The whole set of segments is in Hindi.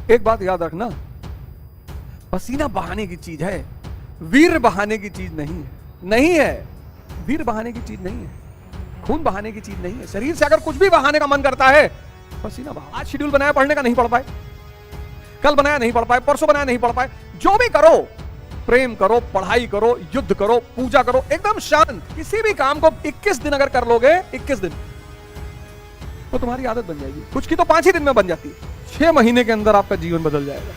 एक बात याद रखना, पसीना बहाने की चीज है, वीर बहाने की चीज नहीं है। नहीं है, वीर बहाने की चीज नहीं है, खून बहाने की चीज नहीं है। शरीर से अगर कुछ भी बहाने का मन करता है, पसीना बहाओ। आज शेड्यूल बनाया पढ़ने का, नहीं पढ़ पाए, कल बनाया नहीं पढ़ पाए, परसों बनाया नहीं पढ़ पाए, जो भी करो, प्रेम करो, पढ़ाई करो, युद्ध करो, पूजा करो, एकदम शांत। किसी भी काम को 21 दिन अगर कर लोगे, 21 दिन, तो तुम्हारी आदत बन जाएगी। कुछ की तो 5 ही दिन में बन जाती है, 6 महीने के अंदर आपका जीवन बदल जाएगा।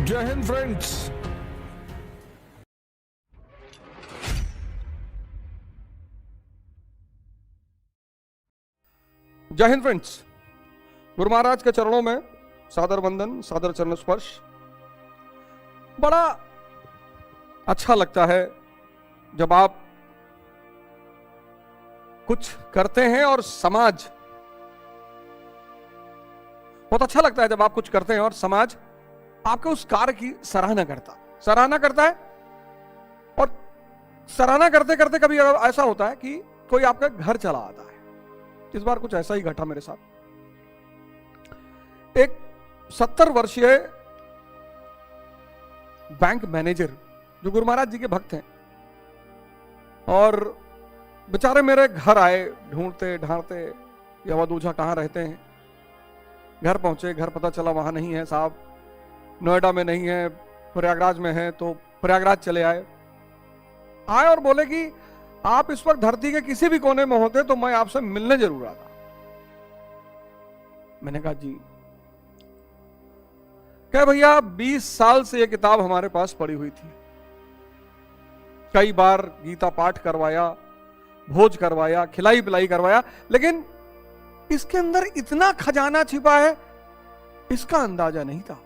जय हिंद फ्रेंड्स। जय हिंद फ्रेंड्स। गुरु महाराज के चरणों में सादर वंदन, सादर चरण स्पर्श। बड़ा अच्छा लगता है जब आप कुछ करते हैं और समाज, बहुत अच्छा लगता है जब आप कुछ करते हैं और समाज आपके उस कार्य की सराहना करता है। और सराहना करते करते कभी ऐसा होता है कि कोई आपका घर चला आता है। इस बार कुछ ऐसा ही घटा मेरे साथ। एक 70 वर्षीय बैंक मैनेजर जो गुरु महाराज जी के भक्त हैं, और बेचारे मेरे घर आए ढूंढते ढांढते, या वह कहां रहते हैं। घर पहुंचे, घर पता चला वहां नहीं है साहब, नोएडा में नहीं है, प्रयागराज में है। तो प्रयागराज चले आए और बोले कि आप इस वक्त धरती के किसी भी कोने में होते तो मैं आपसे मिलने जरूर आता। मैंने कहा जी। क्या भैया, 20 साल से यह किताब हमारे पास पड़ी हुई थी, कई बार गीता पाठ करवाया, भोज करवाया, खिलाई पिलाई करवाया, लेकिन इसके अंदर इतना खजाना छिपा है, इसका अंदाजा नहीं था।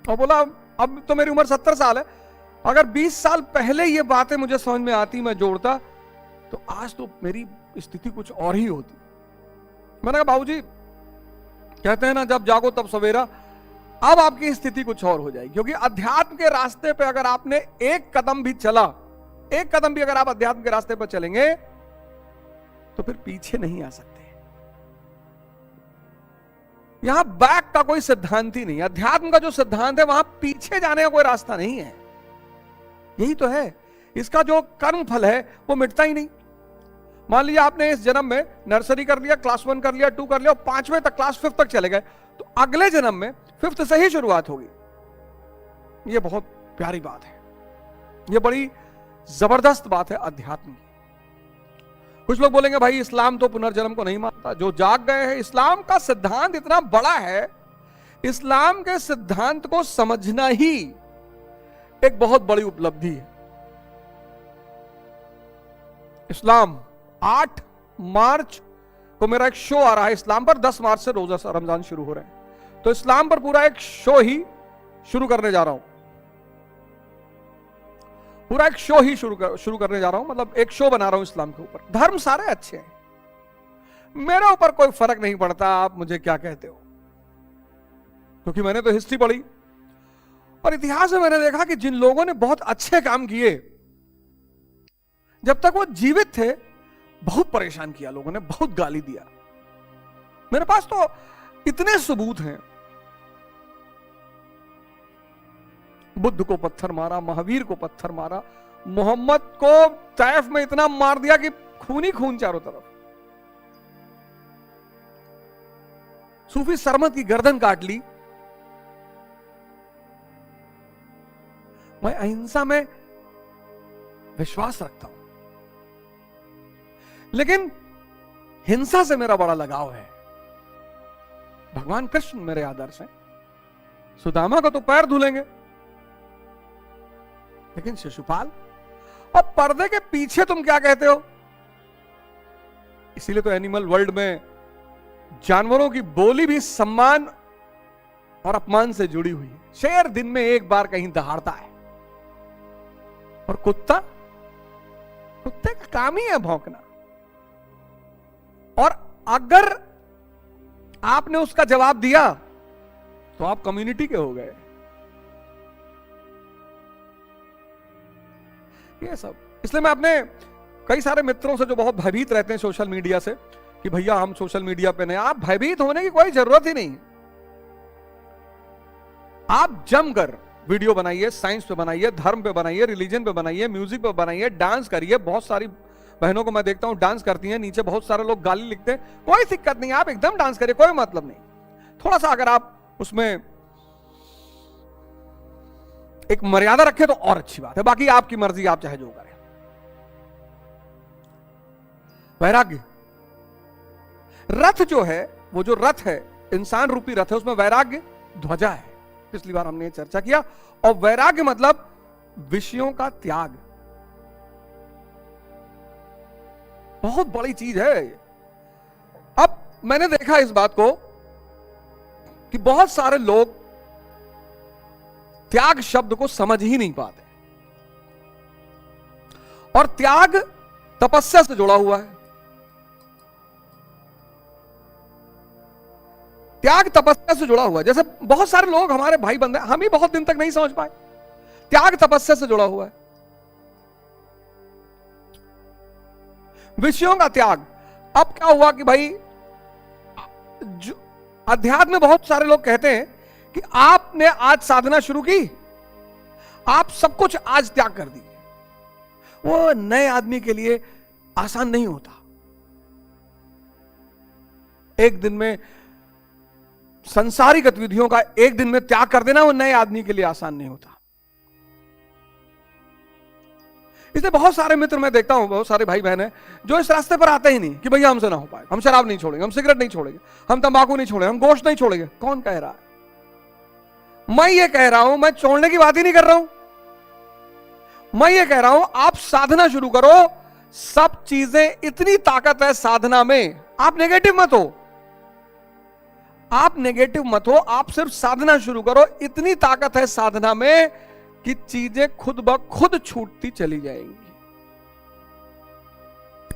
और बोला अब तो मेरी उम्र 70 साल है, अगर 20 साल पहले ये बातें मुझे समझ में आती, मैं जोड़ता, तो आज तो मेरी स्थिति कुछ और ही होती। मैंने कहा बाबूजी, कहते हैं ना जब जागो तब सवेरा, अब आपकी स्थिति कुछ और हो जाएगी। क्योंकि अध्यात्म के रास्ते पे अगर आपने एक कदम भी चला, एक कदम भी अगर आप अध्यात्म के रास्ते पर चलेंगे, तो फिर पीछे नहीं आ सकते। यहां बैक का कोई सिद्धांत ही नहीं। अध्यात्म का जो सिद्धांत है, वहां पीछे जाने का कोई रास्ता नहीं है। यही तो है, इसका जो कर्म फल है वो मिटता ही नहीं। मान लीजिए आपने इस जन्म में नर्सरी कर लिया, क्लास 1 कर लिया, 2 कर लिया, और 5वें तक, क्लास 5 तक चले गए, तो अगले जन्म में 5th से ही शुरुआत होगी। ये बहुत प्यारी बात है, ये बड़ी जबरदस्त बात है अध्यात्म की। कुछ लोग बोलेंगे भाई इस्लाम तो पुनर्जन्म को नहीं मानता, जो जाग गए हैं। इस्लाम का सिद्धांत इतना बड़ा है, इस्लाम के सिद्धांत को समझना ही एक बहुत बड़ी उपलब्धि है। इस्लाम 8 मार्च को मेरा एक शो आ रहा है इस्लाम पर, 10 मार्च से रोजा रमजान शुरू हो रहे हैं, तो इस्लाम पर पूरा एक शो ही शुरू करने जा रहा हूं। पूरा एक शो ही शुरू करने जा रहा हूं, मतलब एक शो बना रहा हूं इस्लाम के ऊपर। धर्म सारे अच्छे हैं, मेरे ऊपर कोई फर्क नहीं पड़ता आप मुझे क्या कहते हो, क्योंकि मैंने तो हिस्ट्री पढ़ी और इतिहास में मैंने देखा कि जिन लोगों ने बहुत अच्छे काम किए, जब तक वो जीवित थे, बहुत परेशान किया लोगों ने, बहुत गाली दिया। मेरे पास तो इतने सबूत हैं। बुद्ध को पत्थर मारा, महावीर को पत्थर मारा, मोहम्मद को तैफ में इतना मार दिया कि खून ही खून चारों तरफ। सूफी सरमद की गर्दन काट ली। मैं अहिंसा में विश्वास रखता हूं, लेकिन हिंसा से मेरा बड़ा लगाव है। भगवान कृष्ण मेरे आदर्श हैं। सुदामा का तो पैर धुलेंगे, लेकिन शिशुपाल, और पर्दे के पीछे तुम क्या कहते हो? इसीलिए तो एनिमल वर्ल्ड में जानवरों की बोली भी सम्मान और अपमान से जुड़ी हुई है। शेर दिन में एक बार कहीं दहाड़ता है, और कुत्ता, कुत्ते का काम ही है भौंकना। और अगर आपने उसका जवाब दिया तो आप कम्युनिटी के हो गए। ये सब इसलिए मैं अपने कई सारे मित्रों से जो बहुत भयभीत रहते हैं सोशल मीडिया से कि भैया हम सोशल मीडिया पे नहीं, आप भयभीत होने की कोई जरूरत ही नहीं। आप जमकर वीडियो बनाइए, साइंस पे बनाइए, धर्म पे बनाइए, रिलीजन पे बनाइए, म्यूजिक पे बनाइए, डांस करिए। बहुत सारी बहनों को मैं देखता हूं डांस करती हैं, नीचे बहुत सारे लोग गाली लिखते हैं, कोई दिक्कत नहीं, आप एकदम डांस करिए, कोई मतलब नहीं। थोड़ा सा अगर आप उसमें एक मर्यादा रखें तो और अच्छी बात है, बाकी आपकी मर्जी, आप चाहे जो करें। वैराग्य, रथ जो है, वो जो रथ है, इंसान रूपी रथ है, उसमें वैराग्य ध्वजा है। पिछली बार हमने चर्चा किया। और वैराग्य मतलब विषयों का त्याग, बहुत बड़ी चीज है। अब मैंने देखा इस बात को कि बहुत सारे लोग त्याग शब्द को समझ ही नहीं पाते, और त्याग तपस्या से जुड़ा हुआ है। त्याग तपस्या से जुड़ा हुआ है। जैसे बहुत सारे लोग हमारे भाई बंदे, हम ही बहुत दिन तक नहीं समझ पाए, त्याग तपस्या से जुड़ा हुआ है। विषयों का त्याग। अब क्या हुआ कि भाई अध्यात्म में बहुत सारे लोग कहते हैं कि आपने आज साधना शुरू की, आप सब कुछ आज त्याग कर दीजिए। वो नए आदमी के लिए आसान नहीं होता। एक दिन में संसारिक गतिविधियों का एक दिन में त्याग कर देना वो नए आदमी के लिए आसान नहीं होता। इसलिए बहुत सारे मित्र मैं देखता हूं, बहुत सारे भाई बहन हैं जो इस रास्ते पर आते ही नहीं कि भैया हमसे ना हो पाए, हम शराब नहीं छोड़ेंगे, हम सिगरेट नहीं छोड़ेंगे, हम तंबाकू नहीं छोड़ेंगे, हम गोश्त नहीं छोड़ेंगे। कौन कह रहा है? मैं ये कह रहा हूं, मैं छोड़ने की बात ही नहीं कर रहा हूं, मैं ये कह रहा हूं आप साधना शुरू करो। सब चीजें, इतनी ताकत है साधना में। आप नेगेटिव मत हो, आप नेगेटिव मत हो, आप सिर्फ साधना शुरू करो। इतनी ताकत है साधना में कि चीजें खुद ब खुद छूटती चली जाएंगी।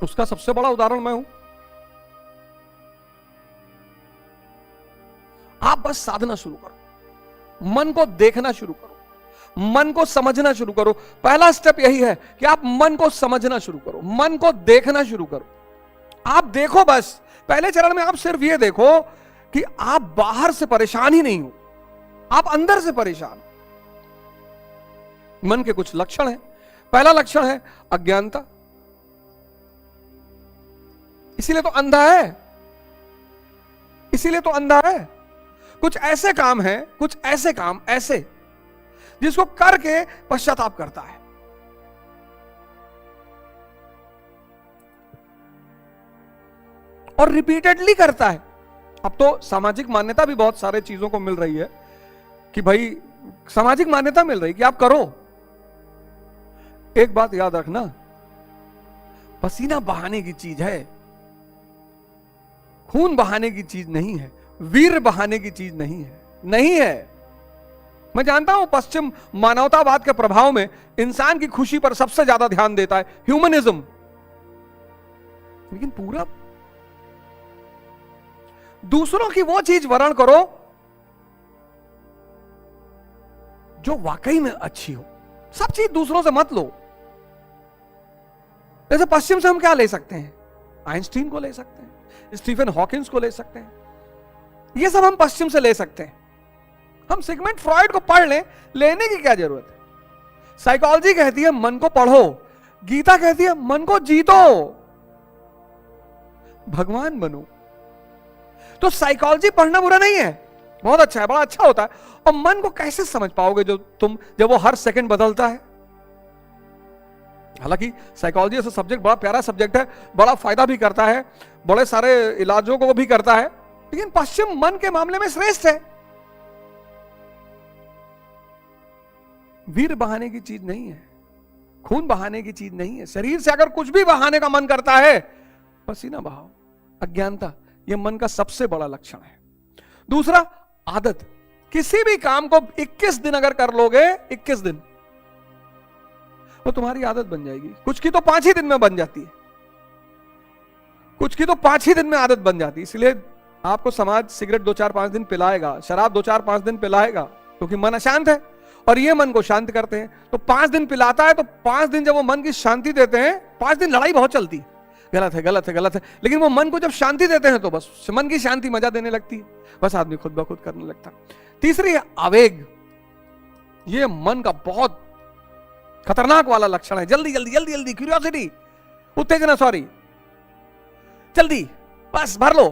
उसका सबसे बड़ा उदाहरण मैं हूं। आप बस साधना शुरू करो, मन को देखना शुरू करो, मन को समझना शुरू करो। पहला स्टेप यही है कि आप मन को समझना शुरू करो, मन को देखना शुरू करो। आप देखो, बस पहले चरण में आप सिर्फ ये देखो कि आप बाहर से परेशान ही नहीं हो, आप अंदर से परेशान हो। मन के कुछ लक्षण हैं। पहला लक्षण है अज्ञानता, इसीलिए तो अंधा है, इसीलिए तो अंधा है। कुछ ऐसे काम हैं, कुछ ऐसे काम ऐसे जिसको करके पश्चाताप करता है। और रिपीटेडली करता है। अब तो सामाजिक मान्यता भी बहुत सारे चीजों को मिल रही है कि भाई सामाजिक मान्यता मिल रही कि आप करो। एक बात याद रखना, पसीना बहाने की चीज है, खून बहाने की चीज नहीं है, वीर बहाने की चीज नहीं है, नहीं है। मैं जानता हूं पश्चिम मानवतावाद के प्रभाव में इंसान की खुशी पर सबसे ज्यादा ध्यान देता है, ह्यूमनिज्म। लेकिन पूरा दूसरों की वो चीज वर्ण करो जो वाकई में अच्छी हो। सब चीज दूसरों से मत लो। जैसे पश्चिम से हम क्या ले सकते हैं? आइंस्टीन को ले सकते हैं, स्टीफन हॉकिंस को ले सकते हैं, ये सब हम पश्चिम से ले सकते हैं। हम सिगमंड फ्रॉइड को पढ़ लें, लेने की क्या जरूरत है? साइकोलॉजी कहती है मन को पढ़ो, गीता कहती है मन को जीतो, भगवान बनो। तो साइकोलॉजी पढ़ना बुरा नहीं है, बहुत अच्छा है, बड़ा अच्छा होता है। और मन को कैसे समझ पाओगे जब वो हर सेकंड बदलता है? हालांकि साइकोलॉजी ऐसा सब्जेक्ट बड़ा प्यारा सब्जेक्ट है, बड़ा फायदा भी करता है, बड़े सारे इलाजों को भी करता है, लेकिन पश्चिम मन के मामले में श्रेष्ठ है। वीर बहाने की चीज नहीं है, खून बहाने की चीज नहीं है। शरीर से अगर कुछ भी बहाने का मन करता है, पसीना बहाओ। अज्ञानता, यह मन का सबसे बड़ा लक्षण है। दूसरा, आदत। किसी भी काम को 21 दिन अगर कर लोगे, 21 दिन, वो तुम्हारी आदत बन जाएगी। कुछ की तो 5 ही दिन में बन जाती है, कुछ की तो 5 ही दिन में आदत बन जाती है। इसलिए आपको समाज सिगरेट 2-4-5 दिन पिलाएगा, शराब 2-4-5 दिन पिलाएगा, क्योंकि मन अशांत है। और ये मन को शांत करते हैं। तो 5 दिन पिलाता है, तो 5 दिन जब वो मन की शांति देते हैं, 5 दिन लड़ाई बहुत चलती है, गलत है गलत है गलत है, लेकिन वो मन को जब शांति देते हैं तो बस मन की शांति मजा देने लगती है, बस आदमी खुद ब खुद करने लगता है। तीसरी है आवेग। ये मन का बहुत खतरनाक वाला लक्षण है। जल्दी जल्दी जल्दी जल्दी, क्यूरियोसिटी, उत्तेजना, सॉरी, जल्दी बस भर लो।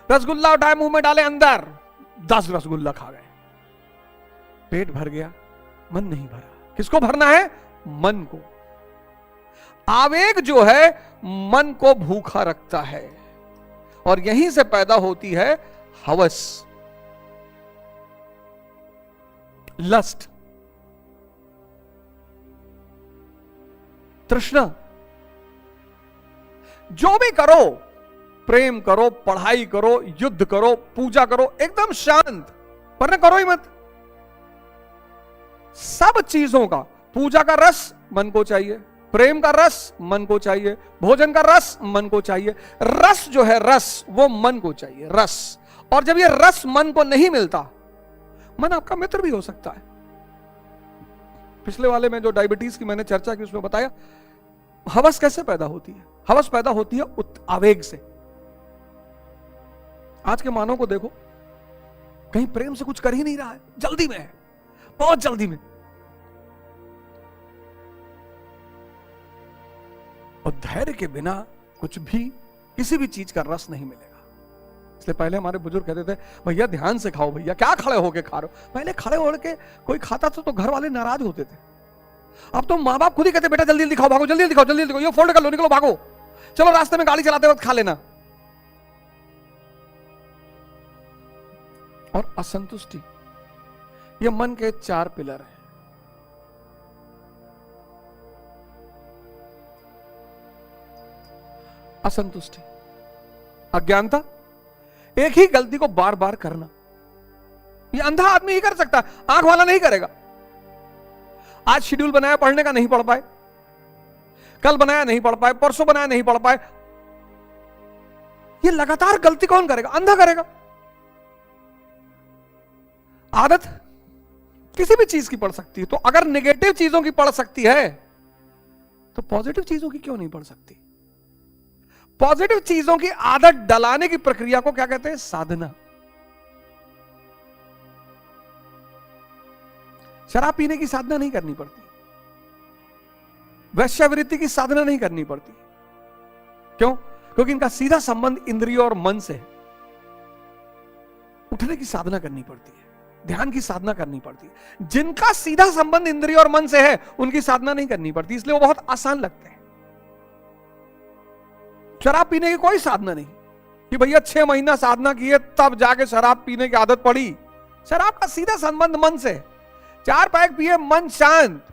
रसगुल्ला उठाए मुंह में डाले, अंदर 10 रसगुल्ला खा गए, पेट भर गया, मन नहीं भरा। किसको भरना है? मन को। आवेग जो है मन को भूखा रखता है, और यहीं से पैदा होती है हवस, लस्ट, तृष्णा। जो भी करो, प्रेम करो, पढ़ाई करो, युद्ध करो, पूजा करो, एकदम शांत, वरना करो ही मत। सब चीजों का, पूजा का रस मन को चाहिए, प्रेम का रस मन को चाहिए, भोजन का रस मन को चाहिए। रस जो है, रस वो मन को चाहिए, रस। और जब ये रस मन को नहीं मिलता, मन आपका मित्र भी हो सकता है। पिछले वाले में जो डायबिटीज की मैंने चर्चा की, उसमें बताया हवस कैसे पैदा होती है। हवस पैदा होती है आवेग से। आज के मानव को देखो, कहीं प्रेम से कुछ कर ही नहीं रहा है, जल्दी में है, बहुत जल्दी में। और धैर्य के बिना कुछ भी, किसी भी चीज का रस नहीं मिलेगा। इसलिए पहले हमारे बुजुर्ग कहते थे, भैया ध्यान से खाओ, भैया क्या खड़े होके खा रहे हो। पहले खड़े होके कोई खाता था तो घर वाले नाराज होते थे। अब तो माँ बाप खुद ही कहते, बेटा जल्दी जल्दी खाओ, भागो, जल्दी जल्दी खाओ, जल्दी जल्दी खाओ, ये फोल्ड कर लो, निकलो, भागो, चलो रास्ते में गाड़ी चलाते वक्त खा लेना। और असंतुष्टि, ये मन के 4 पिलर हैं। असंतुष्टि, अज्ञानता, एक ही गलती को बार बार करना। ये अंधा आदमी ही कर सकता है, आंख वाला नहीं करेगा। आज शेड्यूल बनाया पढ़ने का, नहीं पढ़ पाए, कल बनाया नहीं पढ़ पाए, परसों बनाया नहीं पढ़ पाए। ये लगातार गलती कौन करेगा? अंधा करेगा। आदत किसी भी चीज की पढ़ सकती है, तो अगर नेगेटिव चीजों की पढ़ सकती है तो पॉजिटिव चीजों की क्यों नहीं पढ़ सकती? पॉजिटिव चीजों की आदत डलाने की प्रक्रिया को क्या कहते हैं? साधना। शराब पीने की साधना नहीं करनी पड़ती, वैश्यावृत्ति की साधना नहीं करनी पड़ती। क्यों? क्योंकि इनका सीधा संबंध इंद्रियों और मन से है। उठने की साधना करनी पड़ती है, ध्यान की साधना करनी पड़ती है। जिनका सीधा संबंध इंद्रियों और मन से है, उनकी साधना नहीं करनी पड़ती, इसलिए वो बहुत आसान लगते हैं। शराब पीने की कोई साधना नहीं कि भैया 6 महीना साधना किए तब जाके शराब पीने की आदत पड़ी। शराब का सीधा संबंध मन से। 4 पैक पिए, मन शांत।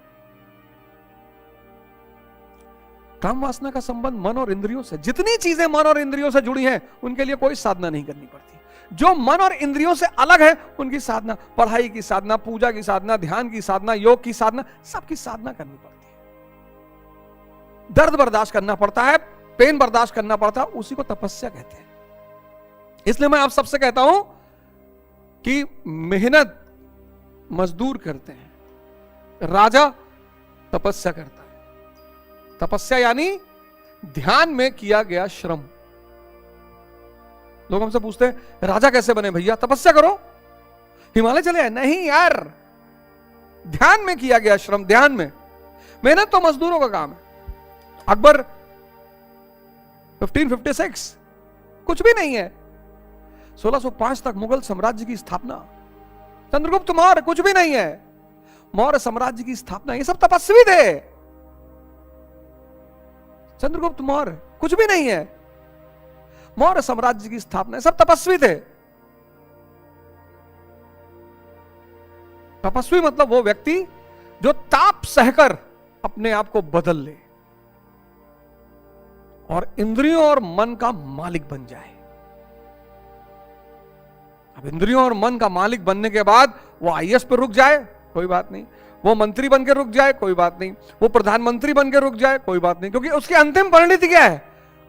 काम वासना का संबंध मन और इंद्रियों से। जितनी चीजें मन और इंद्रियों से जुड़ी हैं, उनके लिए कोई साधना नहीं करनी पड़ती। जो मन और इंद्रियों से अलग है, उनकी साधना, पढ़ाई की साधना, पूजा की साधना, ध्यान की साधना, योग की साधना, सबकी साधना करनी पड़ती है। दर्द बर्दाश्त करना पड़ता है, पेन बर्दाश्त करना पड़ता है, उसी को तपस्या कहते हैं। इसलिए मैं आप सबसे कहता हूं कि मेहनत मजदूर करते हैं, राजा तपस्या करता है। तपस्या यानी ध्यान में किया गया श्रम। लोग हमसे पूछते हैं, राजा कैसे बने भैया? तपस्या करो, हिमालय चले आए। नहीं यार, ध्यान में किया गया श्रम, ध्यान में। मेहनत तो मजदूरों का काम है। अकबर 1556 कुछ भी नहीं है, 1605 तक मुगल साम्राज्य की स्थापना। चंद्रगुप्त मौर्य कुछ भी नहीं है, मौर्य साम्राज्य की स्थापना। ये सब तपस्वी थे। चंद्रगुप्त मौर्य कुछ भी नहीं है, मौर्य साम्राज्य की स्थापना। सब तपस्वी थे। तपस्वी मतलब वो व्यक्ति जो ताप सहकर अपने आप को बदल ले और इंद्रियों और मन का मालिक बन जाए। अब इंद्रियों और मन का मालिक बनने के बाद वो आईएएस पे रुक जाए, कोई बात नहीं। वो मंत्री बन के रुक जाए, कोई बात नहीं। वो प्रधानमंत्री बन के रुक जाए, कोई बात नहीं। क्योंकि उसकी अंतिम परिणति क्या है?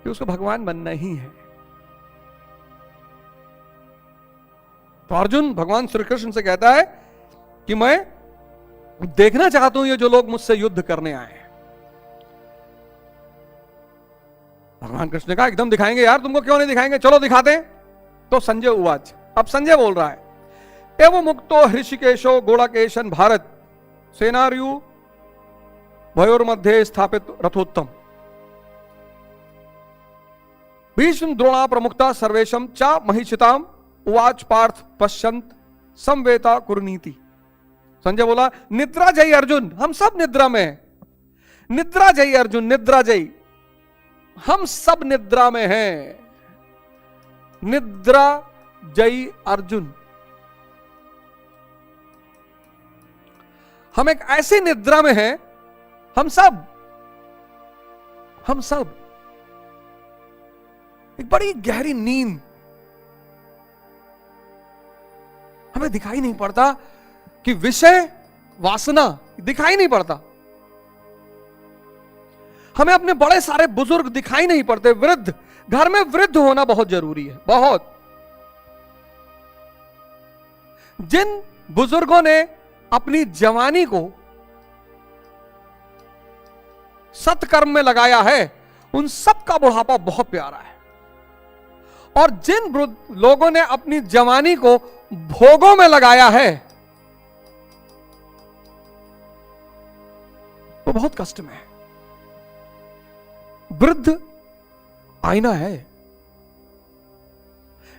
कि उसको भगवान बनना ही है। तो अर्जुन भगवान श्री कृष्ण से कहता है कि मैं देखना चाहता हूं ये जो लोग मुझसे युद्ध करने आए हैं। भगवान कृष्ण ने कहा एकदम दिखाएंगे यार, तुमको क्यों नहीं दिखाएंगे, चलो दिखाते हैं। तो संजय उवाच, अब संजय बोल रहा है, एवं मुक्तो हृषिकेशो गोड़ाकेशन भारत सेनार्यु भयोर्मध्ये स्थापित रथोत्तम भीष्म द्रोणा प्रमुखता सर्वेशम चा महिषिताम उवाच पार्थ पश्यंत संवेता कुरुनीति। संजय बोला, निद्रा जयी अर्जुन, हम सब निद्रा में हैं। निद्रा जयी अर्जुन, निद्रा जयी, हम सब निद्रा में हैं। निद्रा जयी अर्जुन, हम एक ऐसी निद्रा में हैं, हम सब एक बड़ी गहरी नींद, हमें दिखाई नहीं पड़ता कि विषय वासना दिखाई नहीं पड़ता, हमें अपने बड़े सारे बुजुर्ग दिखाई नहीं पड़ते, वृद्ध, घर में वृद्ध होना बहुत जरूरी है, बहुत। जिन बुजुर्गों ने अपनी जवानी को सत्कर्म में लगाया है, उन सब का बुढ़ापा बहुत प्यारा है। और जिन लोगों ने अपनी जवानी को भोगों में लगाया है, वो बहुत कष्ट में है। वृद्ध आईना है।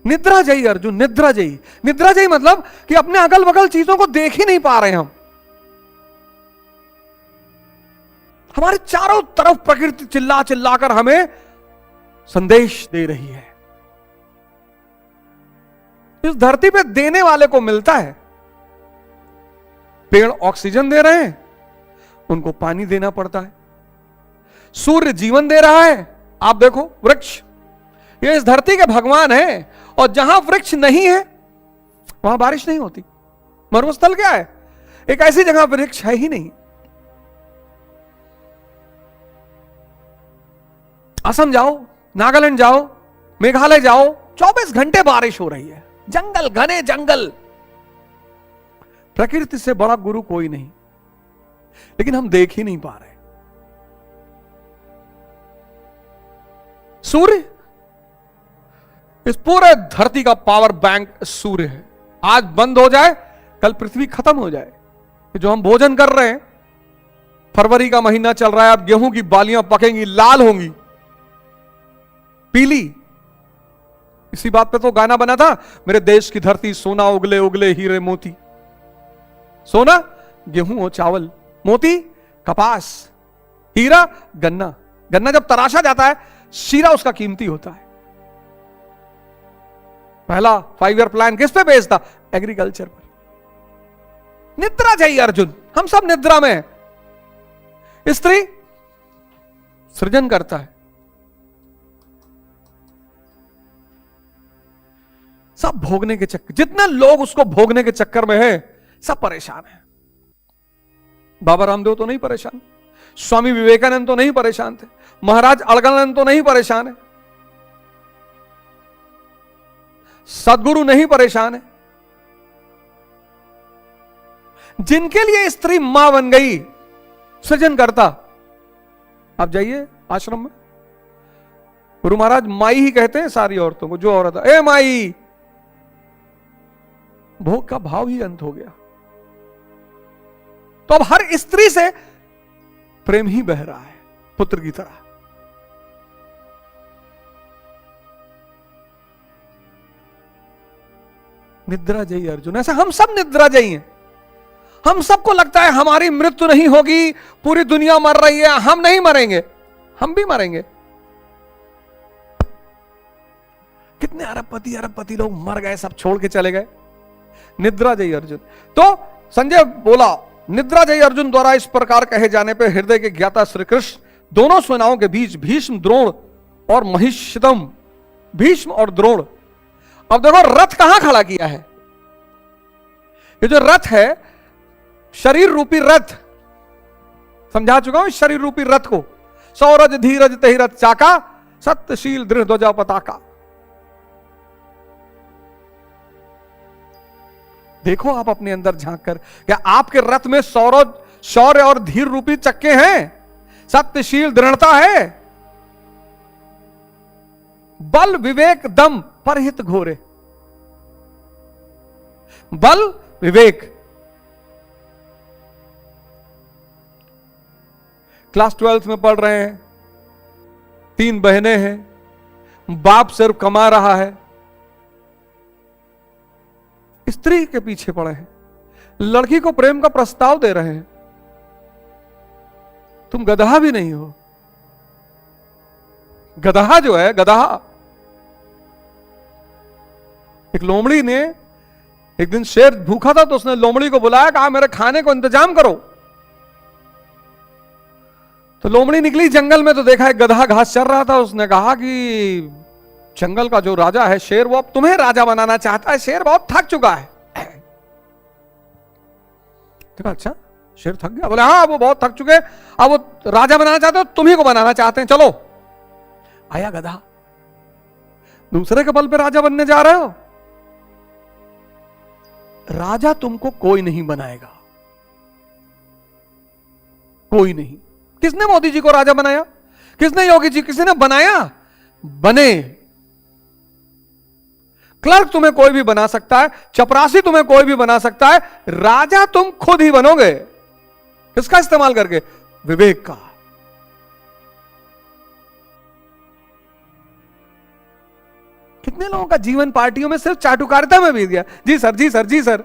निद्रा जयी अर्जुन, निद्रा जयी। निद्रा जयी मतलब कि अपने अगल बगल चीजों को देख ही नहीं पा रहे हम। हमारे चारों तरफ प्रकृति चिल्ला चिल्लाकर हमें संदेश दे रही है। इस धरती पे देने वाले को मिलता है। पेड़ ऑक्सीजन दे रहे हैं, उनको पानी देना पड़ता है। सूर्य जीवन दे रहा है, आप देखो वृक्ष, ये इस धरती के भगवान हैं। और जहां वृक्ष नहीं है वहां बारिश नहीं होती। मरुस्थल क्या है? एक ऐसी जगह वृक्ष है ही नहीं। असम जाओ, नागालैंड जाओ, मेघालय जाओ, 24 घंटे बारिश हो रही है। जंगल, घने जंगल। प्रकृति से बड़ा गुरु कोई नहीं, लेकिन हम देख ही नहीं पा रहे। सूर्य, इस पूरे धरती का पावर बैंक सूर्य है। आज बंद हो जाए, कल पृथ्वी खत्म हो जाए। जो हम भोजन कर रहे हैं, फरवरी का महीना चल रहा है, अब गेहूं की बालियां पकेंगी, लाल होंगी, पीली। इसी बात पे तो गाना बना था, मेरे देश की धरती सोना उगले उगले हीरे मोती। सोना गेहूं हो, चावल, मोती कपास, हीरा गन्ना। गन्ना जब तराशा जाता है, शीरा उसका कीमती होता है। पहला 5 ईयर प्लान किस पे बेस्ड था? एग्रीकल्चर पर। निद्रा चाहिए अर्जुन, हम सब निद्रा में हैं। स्त्री सृजन करता है, सब भोगने के चक्कर, जितने लोग उसको भोगने के चक्कर में है, सब परेशान है। बाबा रामदेव तो नहीं परेशान, स्वामी विवेकानंद तो नहीं परेशान थे, महाराज अड़गड़ानंद तो नहीं परेशान है, सदगुरु नहीं परेशान है। जिनके लिए स्त्री मां बन गई, सृजन करता। आप जाइए आश्रम में, गुरु महाराज माई ही कहते हैं सारी औरतों को। जो औरत है, ए माई, भोग का भाव ही अंत हो गया। तो अब हर स्त्री से प्रेम ही बह रहा है, पुत्र की तरह। निद्रा जयी अर्जुन, ऐसा हम सब निद्रा जयी हैं। हम सबको लगता है हमारी मृत्यु नहीं होगी, पूरी दुनिया मर रही है, हम नहीं मरेंगे। हम भी मरेंगे। कितने अरबपति लोग मर गए, सब छोड़ के चले गए। निद्रा जयी अर्जुन। तो संजय बोला, निद्रा जयी अर्जुन द्वारा इस प्रकार कहे जाने पर हृदय के ज्ञाता श्री कृष्ण दोनों सेनाओं के बीच भीष्म द्रोण और महिषितम, भीष्म और द्रोण। अब देखो रथ कहां खड़ा किया है। ये जो रथ है, शरीर रूपी रथ, समझा चुका हूं शरीर रूपी रथ को। सौरज धीरज तहि रथ चाका, सत्यशील दृढ़ ध्वजा पताका। देखो आप अपने अंदर झांक कर, क्या आपके रथ में शौर्य और धीर रूपी चक्के हैं? सत्यशील दृढ़ता है? बल विवेक दम परहित घोरे। बल विवेक। क्लास 12th में पढ़ रहे हैं, 3 बहनें हैं, बाप सिर्फ कमा रहा है, स्त्री के पीछे पड़े हैं, लड़की को प्रेम का प्रस्ताव दे रहे हैं। तुम गधा भी नहीं हो। गधा जो है, गधा। एक लोमड़ी ने, एक दिन शेर भूखा था तो उसने लोमड़ी को बुलाया, कहा मेरे खाने को इंतजाम करो। तो लोमड़ी निकली जंगल में तो देखा एक गधा घास चर रहा था। उसने कहा कि जंगल का जो राजा है शेर, वो अब तुम्हें राजा बनाना चाहता है। शेर बहुत थक चुका है। देखा, अच्छा शेर थक गया? बोले हाँ, वो बहुत थक चुके, अब वो राजा बनाना चाहते हो, तुम्ही को बनाना चाहते हैं, चलो। आया गधा, दूसरे के बल पे राजा बनने जा रहे हो? राजा तुमको कोई नहीं बनाएगा, कोई नहीं। किसने मोदी जी को राजा बनाया? किसने योगी जी? किसी ने बनाया? बने। क्लर्क तुम्हें कोई भी बना सकता है, चपरासी तुम्हें कोई भी बना सकता है, राजा तुम खुद ही बनोगे। किसका इस्तेमाल करके? विवेक का। कितने लोगों का जीवन पार्टियों में सिर्फ चाटुकारिता में बीत गया। जी सर, जी सर, जी सर।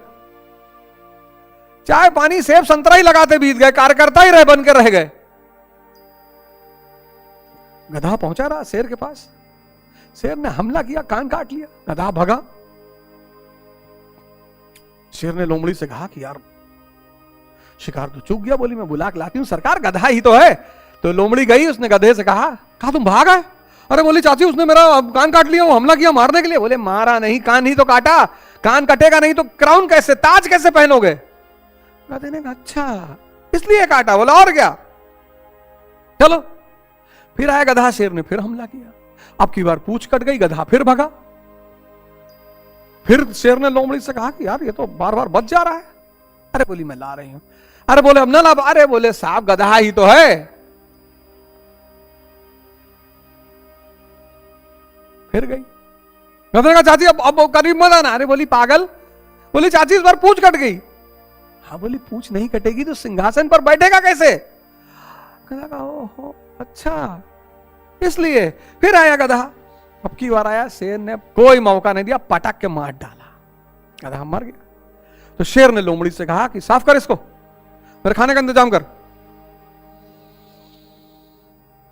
चाय पानी सेब संतरा ही लगाते बीत गए, कार्यकर्ता ही रह बन के रह गए। गधा पहुंचा रहा शेर के पास, शेर ने हमला किया, कान काट लिया, गधा भगा। शेर ने लोमड़ी से कहा कि यार शिकार तो चूक गया, बोली मैं बुला के लाती हूं, सरकार गधा ही तो है। तो लोमड़ी गई, उसने गधे से कहा तुम भाग आए? अरे बोली चाची उसने मेरा कान काट लिया, वो हमला किया मारने के लिए। बोले मारा नहीं, कान ही तो काटा, कान कटेगा नहीं तो क्राउन कैसे, ताज कैसे पहनोगे? गधे ने कहा अच्छा इसलिए काटा। बोला और क्या, चलो। फिर आया गधा, शेर ने फिर हमला किया, अब की बार पूंछ कट गई, गधा फिर भगा। फिर शेर ने लोमड़ी से कहा कि यार ये तो बार बार बच जा रहा है। अरे बोली मैं ला रही हूं। अरे बोले अब ना ला। अरे बोले साहब गधा ही तो है। फिर गई, गधे ने कहा चाची अब करीब मत आना। अरे बोली पागल। बोली चाची इस बार पूंछ कट गई। हाँ बोली पूंछ नहीं कटेगी तो सिंहासन पर बैठेगा कैसे? गधा कहा ओहो अच्छा इसलिए। फिर आया गधा, अब की बार आया, शेर ने कोई मौका नहीं दिया, पटक के मार डाला, गधा मर गया। तो शेर ने लोमड़ी से कहा कि साफ कर इसको, मेरे खाने का इंतजाम कर।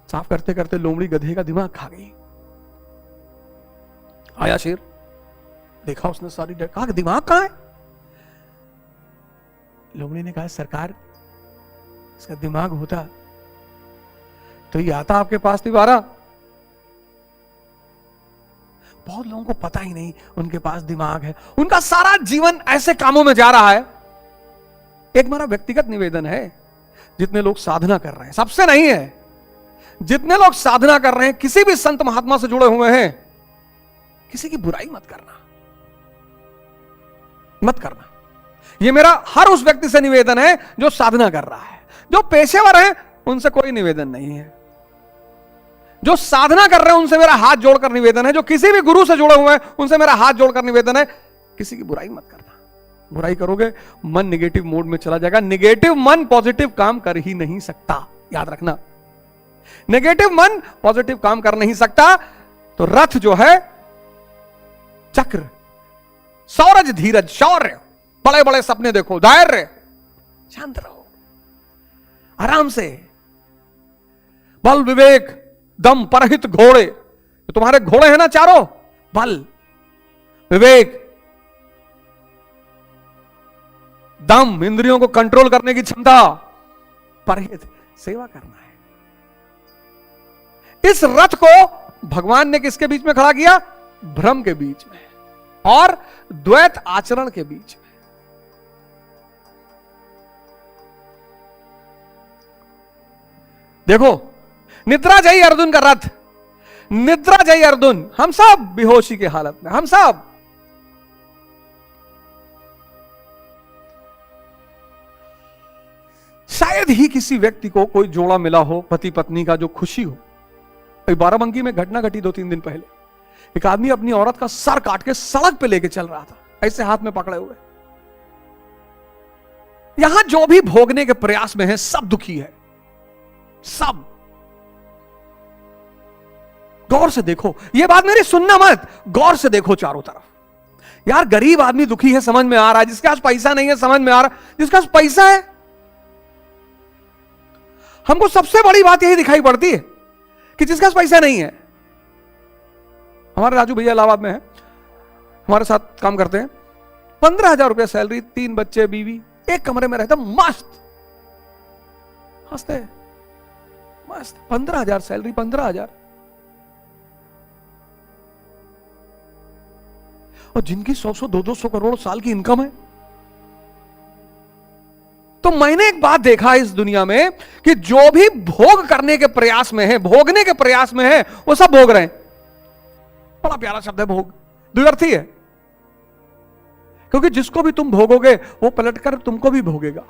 साफ करते करते लोमड़ी गधे का दिमाग खा गई। आया शेर, देखा उसने सारी, कहा दिमाग कहां है? लोमड़ी ने कहा सरकार इसका दिमाग होता तो ये आता आपके पास दोबारा। बहुत लोगों को पता ही नहीं उनके पास दिमाग है, उनका सारा जीवन ऐसे कामों में जा रहा है। एक मेरा व्यक्तिगत निवेदन है, जितने लोग साधना कर रहे हैं, सबसे नहीं है, जितने लोग साधना कर रहे हैं, किसी भी संत महात्मा से जुड़े हुए हैं, किसी की बुराई मत करना, मत करना। यह मेरा हर उस व्यक्ति से निवेदन है जो साधना कर रहा है। जो पेशेवर है उनसे कोई निवेदन नहीं है, जो साधना कर रहे हैं उनसे मेरा हाथ जोड़कर निवेदन है, जो किसी भी गुरु से जुड़े हुए हैं उनसे मेरा हाथ जोड़कर निवेदन है, किसी की बुराई मत करना। बुराई करोगे मन निगेटिव मोड में चला जाएगा। निगेटिव मन पॉजिटिव काम कर ही नहीं सकता, याद रखना। नेगेटिव मन पॉजिटिव काम कर नहीं सकता। तो रथ जो है, चक्र, सौरज धीरज शौर्य, बड़े बड़े सपने देखो, धैर्य, शांत रहो, आराम से, बल विवेक दम परहित घोड़े। तो तुम्हारे घोड़े हैं ना चारों, बल विवेक दम, इंद्रियों को कंट्रोल करने की क्षमता, परहित सेवा करना है। इस रथ को भगवान ने किसके बीच में खड़ा किया? भ्रम के बीच में और द्वैत आचरण के बीच में। देखो निद्रा जयी अर्जुन का रथ, निद्रा जयी अर्जुन, हम सब बेहोशी के हालत में, हम सब। शायद ही किसी व्यक्ति को कोई जोड़ा मिला हो पति पत्नी का जो खुशी हो। बाराबंकी में घटना घटी 2-3 दिन पहले, एक आदमी अपनी औरत का सर काट के सड़क पे लेके चल रहा था, ऐसे हाथ में पकड़े हुए। यहां जो भी भोगने के प्रयास में है सब दुखी है, सब। गौर से देखो, यह बात मेरी सुनना मत, गौर से देखो चारों तरफ। यार गरीब आदमी दुखी है समझ में आ रहा है, जिसके पास पैसा नहीं है समझ में आ रहा, जिसके पास पैसा है, हमको सबसे बड़ी बात यही दिखाई पड़ती है कि जिसके पास पैसा नहीं है। हमारे राजू भैया इलाहाबाद में है, हमारे साथ काम करते हैं, 15,000 रुपया सैलरी, 3 बच्चे, बीवी, एक कमरे में रहता, मस्त हंसते मस्त। 15,000 सैलरी, 15,000। और जिनकी 100-100, 200 करोड़ साल की इनकम है। तो मैंने एक बात देखा इस दुनिया में कि जो भी भोग करने के प्रयास में है, भोगने के प्रयास में है, वो सब भोग रहे हैं। बड़ा प्यारा शब्द है भोग, द्व्यर्थी है, क्योंकि जिसको भी तुम भोगोगे वो पलटकर तुमको भी भोगेगा।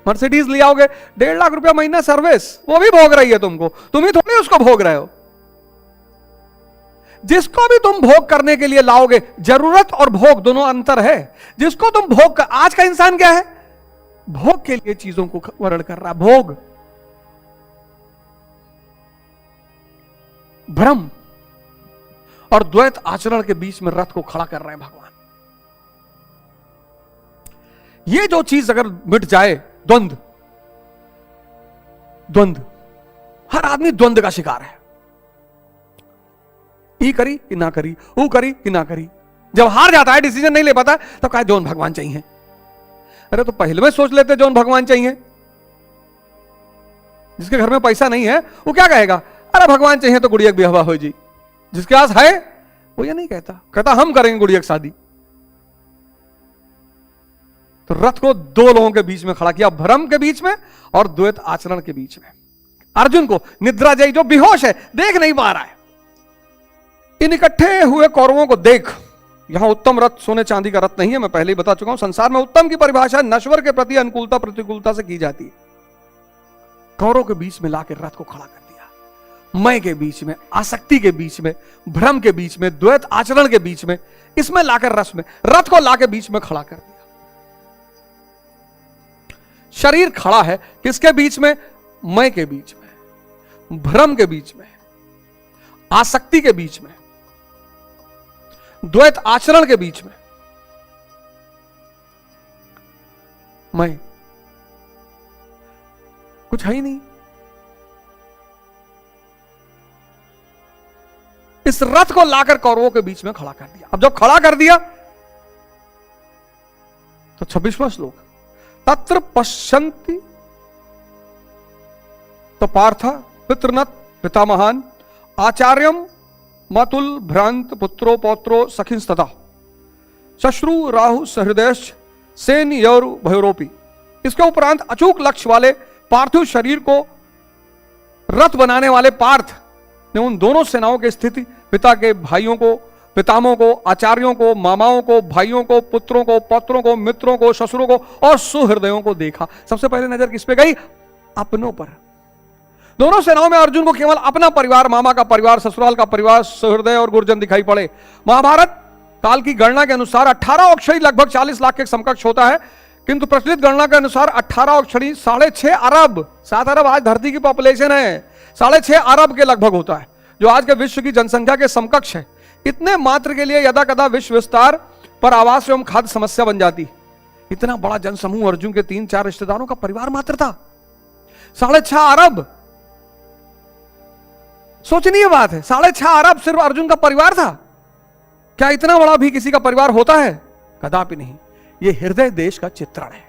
मर्सिडीज ले आओगे, 1.5 लाख रुपया महीना सर्विस, वो भी भोग रही है तुमको, तुम ही थोड़ी उसको भोग रहे हो। जिसको भी तुम भोग करने के लिए लाओगे, जरूरत और भोग दोनों अंतर है। जिसको तुम भोग कर, आज का इंसान क्या है, भोग के लिए चीजों को वर्ण कर रहा, भोग, भ्रम और द्वैत आचरण के बीच में रथ को खड़ा कर रहे हैं भगवान। ये जो चीज अगर मिट जाए, द्वंद्व, द्वंद्व, हर आदमी द्वंद्व का शिकार है। ई करी कि ना करी, वो करी कि ना करी। जब हार जाता है, डिसीजन नहीं ले पाता, तो कहा जौन भगवान चाहिए। अरे तो पहले में सोच लेते जौन भगवान चाहिए। जिसके घर में पैसा नहीं है वो क्या कहेगा, अरे भगवान चाहिए तो गुड़िया भी हवा हो जी। जिसके पास है वो ये नहीं कहता, कहता हम करेंगे गुड़िया की शादी। तो रथ को 2 लोगों के बीच में खड़ा किया, भ्रम के बीच में और द्वैत आचरण के बीच में। अर्जुन को निद्रा जयी, जो बेहोश है, देख नहीं पा रहा है। इन इकट्ठे हुए कौरवों को देख, यहां उत्तम रथ सोने चांदी का रथ नहीं है, मैं पहले ही बता चुका हूं। संसार में उत्तम की परिभाषा नश्वर के प्रति अनुकूलता प्रतिकूलता से की जाती है। कौरवों के बीच में लाकर रथ को खड़ा कर दिया, मैं के बीच में, आसक्ति के बीच में, भ्रम के बीच में, द्वैत आचरण के बीच में, इसमें लाकर रथ को लाकर बीच में खड़ा कर दिया। शरीर खड़ा है किसके बीच में, मैं के बीच में, भ्रम के बीच में, आसक्ति के बीच में, द्वैत आचरण के बीच में। मैं कुछ है ही नहीं। इस रथ को लाकर कौरवों के बीच में खड़ा कर दिया। अब जब खड़ा कर दिया तो 26वां श्लोक, तत्र पश्यन्ति तो पार्थ पितृनत पितामहान आचार्यम मातुल भ्रांत पुत्रो पौत्रो सखिंस्तता शश्रु राहु सहृदयश्च सेन यौरु भैरोपी। इसके उपरांत अचूक लक्ष्य वाले पार्थिव शरीर को रथ बनाने वाले पार्थ ने उन दोनों सेनाओं की स्थिति, पिता के भाइयों को, पितामहों को, आचार्यों को, मामाओं को, भाइयों को, पुत्रों को, पौत्रों को, मित्रों को, ससुरों को और सुहृदयों को देखा। सबसे पहले नजर किस पे गई, अपनों पर। दोनों सेनाओं में अर्जुन को केवल अपना परिवार, मामा का परिवार, ससुराल का परिवार, सुहृदय और गुरजन दिखाई पड़े। महाभारत काल की गणना के अनुसार 18 अक्षरी लगभग 40 लाख के समकक्ष होता है, किंतु प्रचलित गणना के अनुसार 18 अक्षरी 6.5 अरब, 7 अरब आज धरती की पॉपुलेशन है, 6.5 अरब के लगभग होता है, जो आज के विश्व की जनसंख्या के समकक्ष है। इतने मात्र के लिए यदा कदा विश्व विस्तार पर आवास एवं खाद्य समस्या बन जाती। इतना बड़ा जनसमूह अर्जुन के 3-4 रिश्तेदारों का परिवार मात्र था, 6.5 अरब। सोचनीय बात है, 6.5 अरब सिर्फ अर्जुन का परिवार था। क्या इतना बड़ा भी किसी का परिवार होता है? कदापि नहीं। यह हृदय देश का चित्रण है।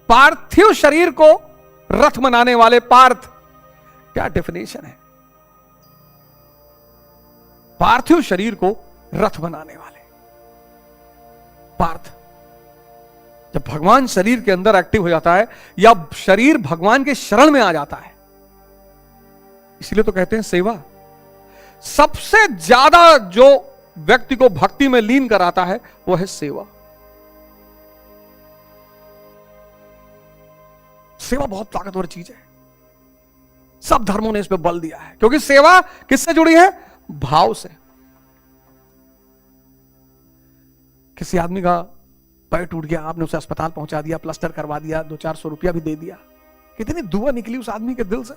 पार्थिव शरीर को रथ बनाने वाले पार्थ, क्या डेफिनेशन है, पार्थिव शरीर को रथ बनाने वाले पार्थ। जब भगवान शरीर के अंदर एक्टिव हो जाता है या शरीर भगवान के शरण में आ जाता है, इसलिए तो कहते हैं सेवा। सबसे ज्यादा जो व्यक्ति को भक्ति में लीन कराता है वो है सेवा। सेवा बहुत ताकतवर चीज है। सब धर्मों ने इस पे बल दिया है, क्योंकि सेवा किससे जुड़ी है? भाव से। किसी आदमी का पैर टूट गया, आपने उसे अस्पताल पहुंचा दिया, प्लास्टर करवा दिया, 200-400 रुपया भी दे दिया, कितनी दुआ निकली उस आदमी के दिल से।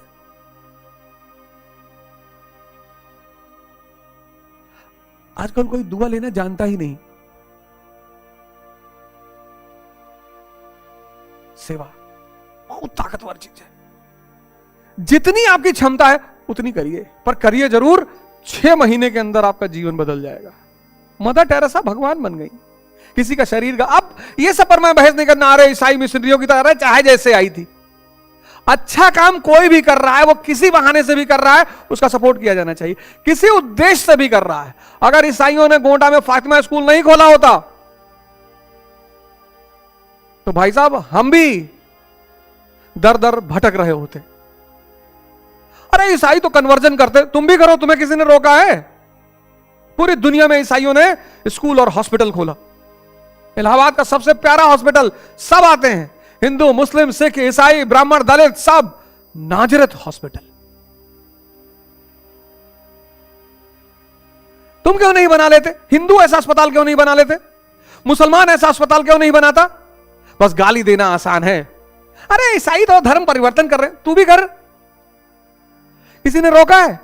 आजकल कोई दुआ लेना जानता ही नहीं। सेवा बहुत ताकतवर चीज है। जितनी आपकी क्षमता है उतनी करिए, पर करिए जरूर। 6 महीने के अंदर आपका जीवन बदल जाएगा। मदर टेरेसा भगवान बन गई, किसी का शरीर का। अब ये सब पर मैं बहस नहीं करना, अरे ईसाई मिशनरियों की तरह चाहे जैसे आई थी। अच्छा काम कोई भी कर रहा है, वो किसी बहाने से भी कर रहा है, उसका सपोर्ट किया जाना चाहिए। किसी उद्देश्य से भी कर रहा है। अगर ईसाइयों ने गोंडा में फातिमा स्कूल नहीं खोला होता तो भाई साहब हम भी दर दर भटक रहे होते। अरे ईसाई तो कन्वर्जन करते, तुम भी करो, तुम्हें किसी ने रोका है? पूरी दुनिया में ईसाइयों ने स्कूल और हॉस्पिटल खोला। इलाहाबाद का सबसे प्यारा हॉस्पिटल, सब आते हैं, हिंदू, मुस्लिम, सिख, ईसाई, ब्राह्मण, दलित, सब। नाजरत हॉस्पिटल। तुम क्यों नहीं बना लेते? हिंदू ऐसा अस्पताल क्यों नहीं बना लेते? मुसलमान ऐसा अस्पताल क्यों नहीं बनाता? बस गाली देना आसान है। अरे ईसाई तो धर्म परिवर्तन कर रहे हैं, तू भी कर। किसी ने रोका है?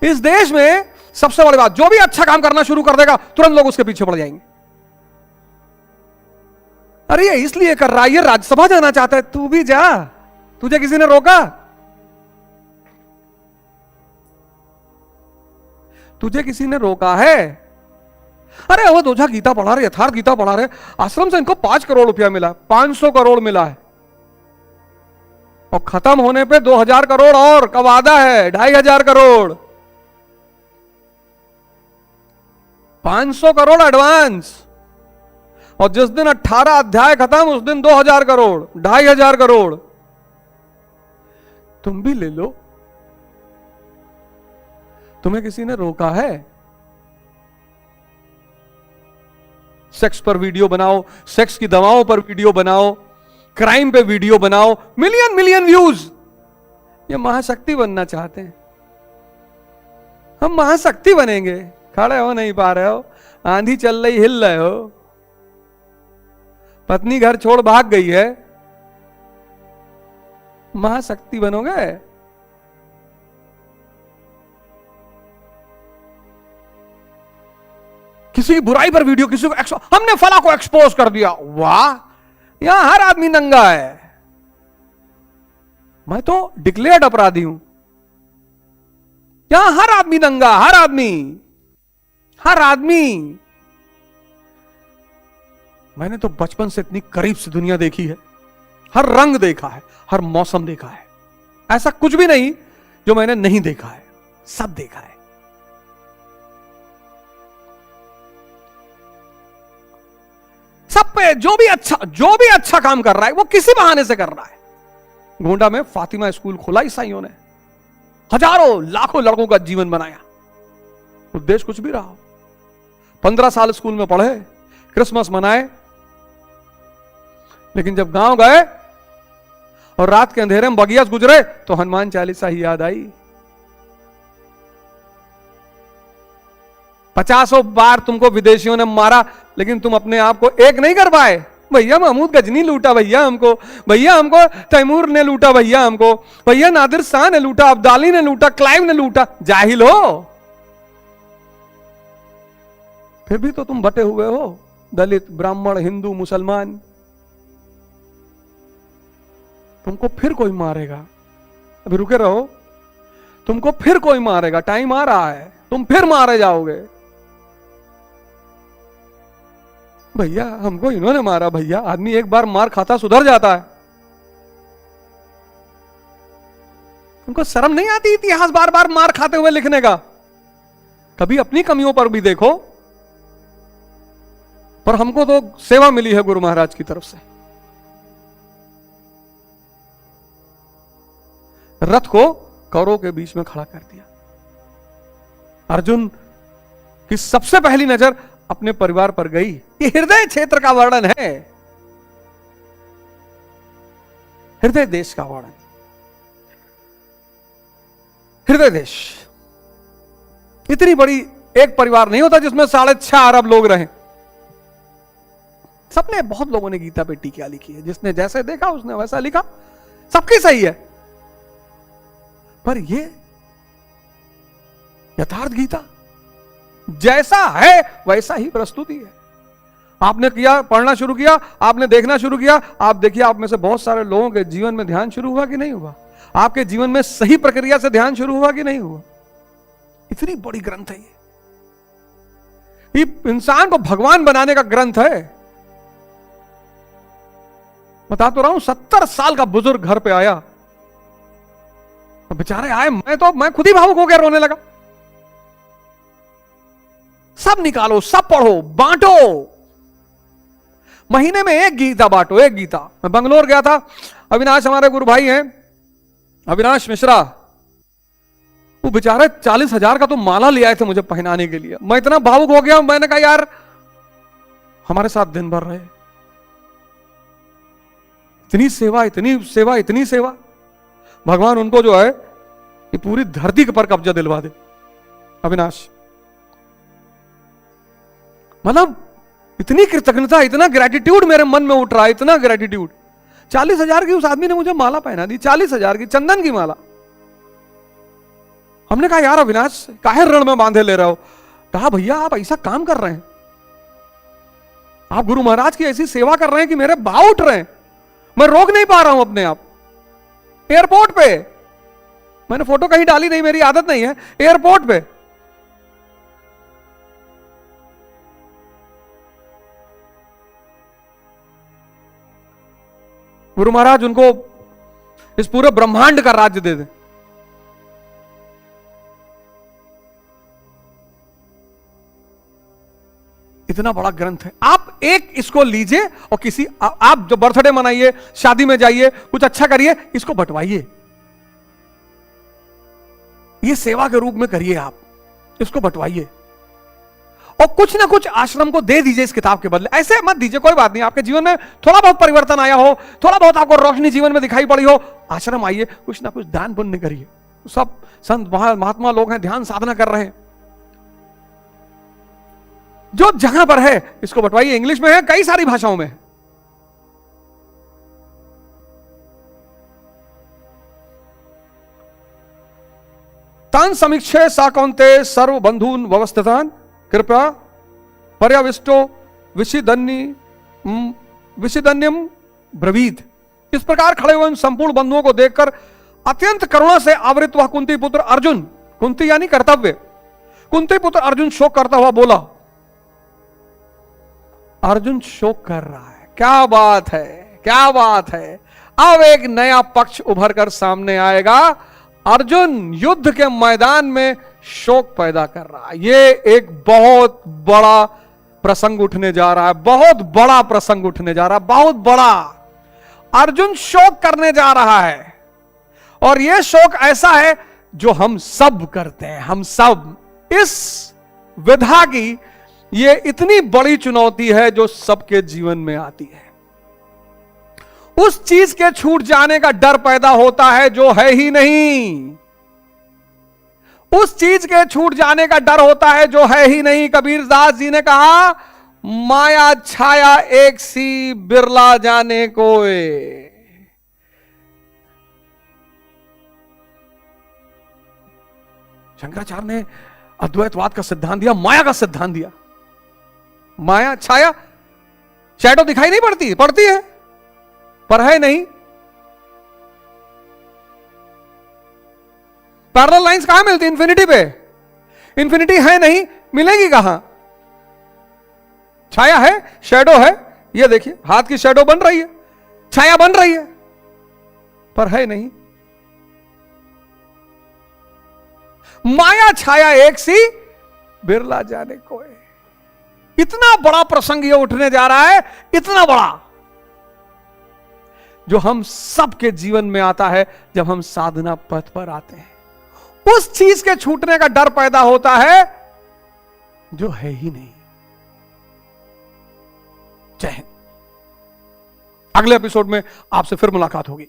इस देश में सबसे बड़ी बात, जो भी अच्छा काम करना शुरू कर देगा तुरंत लोग उसके पीछे पड़ जाएंगे। अरे ये इसलिए कर रहा है, ये राज्यसभा जाना चाहता है, तू भी जा। तुझे किसी ने रोका? तुझे किसी ने रोका है? अरे वो दोझा गीता पढ़ा रहे, यथार्थ गीता पढ़ा रहे, आश्रम से इनको 5 करोड़ रुपया मिला, 500 करोड़ मिला है, और खत्म होने पे 2000 करोड़ और का वादा है, 2500 करोड़। 500 करोड़ एडवांस, और जिस दिन 18 अध्याय खत्म उस दिन 2000 करोड़, 2500 करोड़। तुम भी ले लो। तुम्हें किसी ने रोका है? सेक्स पर वीडियो बनाओ, सेक्स की दवाओं पर वीडियो बनाओ, क्राइम पे वीडियो बनाओ, मिलियन मिलियन व्यूज। ये महाशक्ति बनना चाहते हैं। हम महाशक्ति बनेंगे। खड़े हो नहीं पा रहे हो, आंधी चल रही हिल रहे हो, पत्नी घर छोड़ भाग गई है, महाशक्ति बनोगे? किसी की बुराई पर वीडियो, किसी को हमने फला को एक्सपोज कर दिया, वाह, यहां हर आदमी नंगा है। मैं तो डिक्लेयर्ड अपराधी हूं। यहां हर आदमी नंगा, हर आदमी, हर आदमी। मैंने तो बचपन से इतनी करीब से दुनिया देखी है, हर रंग देखा है, हर मौसम देखा है। ऐसा कुछ भी नहीं जो मैंने नहीं देखा है, सब देखा है। सब पे जो भी अच्छा काम कर रहा है वो किसी बहाने से कर रहा है। गोंडा में फातिमा स्कूल खोला ईसाइयों ने, हजारों लाखों लड़कों का जीवन बनाया। उद्देश्य कुछ भी रहा हो। 15 साल स्कूल में पढ़े, क्रिसमस मनाए, लेकिन जब गांव गए और रात के अंधेरे में बगिया गुजरे तो हनुमान चालीसा ही याद आई। 50 बार तुमको विदेशियों ने मारा, लेकिन तुम अपने आप को एक नहीं कर पाए। भैया महमूद गजनी लूटा, भैया हमको तैमूर ने लूटा, भैया नादिर शाह ने लूटा, अब्दाली ने लूटा, क्लाइव ने लूटा। जाहिल हो, फिर भी तो तुम बटे हुए हो, दलित, ब्राह्मण, हिंदू, मुसलमान। तुमको फिर कोई मारेगा, अभी रुके रहो, तुमको फिर कोई मारेगा, टाइम आ रहा है, तुम फिर मारे जाओगे। भैया हमको इन्होंने मारा, भैया आदमी एक बार मार खाता सुधर जाता है। तुमको शर्म नहीं आती इतिहास बार बार मार खाते हुए लिखने का? कभी अपनी कमियों पर भी देखो। पर हमको तो सेवा मिली है गुरु महाराज की तरफ से। रथ को कौरवों के बीच में खड़ा कर दिया। अर्जुन की सबसे पहली नजर अपने परिवार पर गई। ये हृदय क्षेत्र का वर्णन है। हृदय देश का वर्णन। हृदय देश, इतनी बड़ी एक परिवार नहीं होता जिसमें 6.5 अरब लोग रहे। सबने, बहुत लोगों ने गीता पे टीका लिखी है, जिसने जैसे देखा उसने वैसा लिखा, सबकी सही है, पर ये यथार्थ गीता जैसा है वैसा ही प्रस्तुति है। आपने किया, पढ़ना शुरू किया, आपने देखना शुरू किया, आप देखिए आप में से बहुत सारे लोगों के जीवन में ध्यान शुरू हुआ कि नहीं हुआ, आपके जीवन में सही प्रक्रिया से ध्यान शुरू हुआ कि नहीं हुआ। इतनी बड़ी ग्रंथ है ये इंसान को भगवान बनाने का ग्रंथ है। बता तो रहा हूं, 70 साल का बुजुर्ग घर पे आया, बेचारे आए, मैं खुद ही भावुक हो गया, रोने लगा। सब निकालो, सब पढ़ो, बांटो, महीने में एक गीता बांटो, एक गीता। मैं बंगलोर गया था, अविनाश हमारे गुरु भाई हैं, अविनाश मिश्रा, वो बेचारे 40,000 का तो माला ले आए थे मुझे पहनाने के लिए। मैं इतना भावुक हो गया, मैंने कहा यार हमारे साथ दिन भर रहे, इतनी सेवा, इतनी सेवा, इतनी सेवा। भगवान उनको जो है ये पूरी धरती पर कब्जा दिलवा दे। अविनाश, मतलब इतनी कृतज्ञता, इतना ग्रेटिट्यूड मेरे मन में उठ रहा है, इतना ग्रेटिट्यूड। 40,000 की उस आदमी ने मुझे माला पहना दी, 40,000 की चंदन की माला। हमने कहा यार अविनाश, काहे रण में बांधे ले रहे हो? कहा भैया आप ऐसा काम कर रहे हैं, आप गुरु महाराज की ऐसी सेवा कर रहे हैं कि मेरे भाव उठ रहे हैं, मैं रोक नहीं पा रहा हूं अपने आप। एयरपोर्ट पे, मैंने फोटो कहीं डाली नहीं, मेरी आदत नहीं है, एयरपोर्ट पे गुरु महाराज उनको इस पूरे ब्रह्मांड का राज्य दे दे। इतना बड़ा ग्रंथ है। आप एक इसको लीजिए और किसी, आप जो बर्थडे मनाइए, शादी में जाइए, कुछ अच्छा करिए, इसको बंटवाइए, ये सेवा के रूप में करिए, आप इसको बंटवाइए और कुछ ना कुछ आश्रम को दे दीजिए इस किताब के बदले। ऐसे मत दीजिए, कोई बात नहीं, आपके जीवन में थोड़ा बहुत परिवर्तन आया हो, थोड़ा बहुत आपको रोशनी जीवन में दिखाई पड़ी हो, आश्रम आइए, कुछ ना कुछ दान पुण्य करिए। सब संत महात्मा लोग हैं, ध्यान साधना कर रहे हैं, जो जहां पर है इसको बंटवाइए। इंग्लिश में है, कई सारी भाषाओं में है। तान समीक्षे साकौन्ते सर्व बंधून व्यवस्थितान कृपया पर्याविष्टो विशिदन्यम ब्रवीत। इस प्रकार खड़े हुए संपूर्ण बंधुओं को देखकर अत्यंत करुणा से आवृत हुआ कुंती पुत्र अर्जुन, कुंती यानी कर्तव्य, कुंती पुत्र अर्जुन शोक करता हुआ बोला। अर्जुन शोक कर रहा है, क्या बात है, क्या बात है। अब एक नया पक्ष उभर कर सामने आएगा। अर्जुन युद्ध के मैदान में शोक पैदा कर रहा है। ये एक बहुत बड़ा प्रसंग उठने जा रहा है, बहुत बड़ा प्रसंग उठने जा रहा है, बहुत बड़ा। अर्जुन शोक करने जा रहा है और यह शोक ऐसा है जो हम सब करते हैं। हम सब, इस विधा की ये इतनी बड़ी चुनौती है जो सबके जीवन में आती है। उस चीज के छूट जाने का डर पैदा होता है जो है ही नहीं, उस चीज के छूट जाने का डर होता है जो है ही नहीं। कबीरदास जी ने कहा, माया छाया एक सी बिरला जाने कोय। शंकराचार्य ने अद्वैतवाद का सिद्धांत दिया, माया का सिद्धांत दिया। माया छाया, शैडो दिखाई नहीं पड़ती, पड़ती है पर है नहीं। पैरेलल लाइंस कहां मिलती? इंफिनिटी पे। इंफिनिटी है नहीं, मिलेगी कहां? छाया है, शैडो है, ये देखिए हाथ की शैडो बन रही है, छाया बन रही है, पर है नहीं। माया छाया एक सी बिरला जाने कोई। इतना बड़ा प्रसंग ये उठने जा रहा है, इतना बड़ा, जो हम सबके जीवन में आता है जब हम साधना पथ पर आते हैं। उस चीज के छूटने का डर पैदा होता है जो है ही नहीं। जय हिंद। अगले एपिसोड में आपसे फिर मुलाकात होगी।